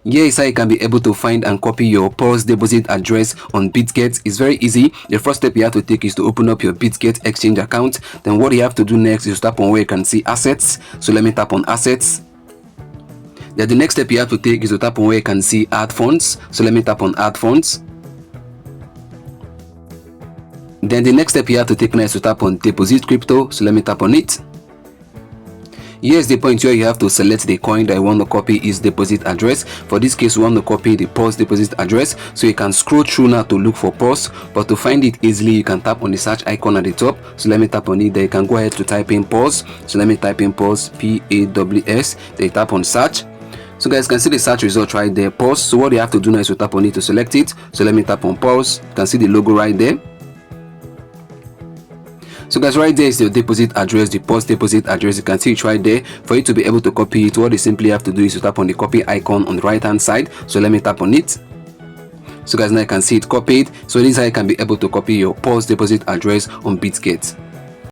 Here is how you can be able to find and copy your Paws deposit address on Bitget. It's very easy. The first step you have to take is to open up your Bitget exchange account. Then what you have to do next is tap on where you can see assets. So let me tap on assets. Then the next step you have to take is to tap on where you can see add funds. So let me tap on add funds. Then the next step you have to take next is to tap on deposit crypto. So let me tap on it. Here's the point where you have to select the coin that you want to copy its deposit address. For this case, we want to copy the Paws deposit address. So you can scroll through now to look for Paws, but to find it easily, you can tap on the search icon at the top. So let me tap on it. Then you can go ahead to type in Paws. So let me type in Paws, P-A-W-S. Then you tap on search. So guys, you can see the search result right there, Paws. So what you have to do now is to tap on it to select it. So let me tap on Paws. You can see the logo right there. So guys, right there is your deposit address, the Paws deposit address. You can see it right there. For you to be able to copy it, what you simply have to do is to tap on the copy icon on the right hand side. So let me tap on it. So guys, now you can see it copied. So this is how you can be able to copy your Paws deposit address on Bitget.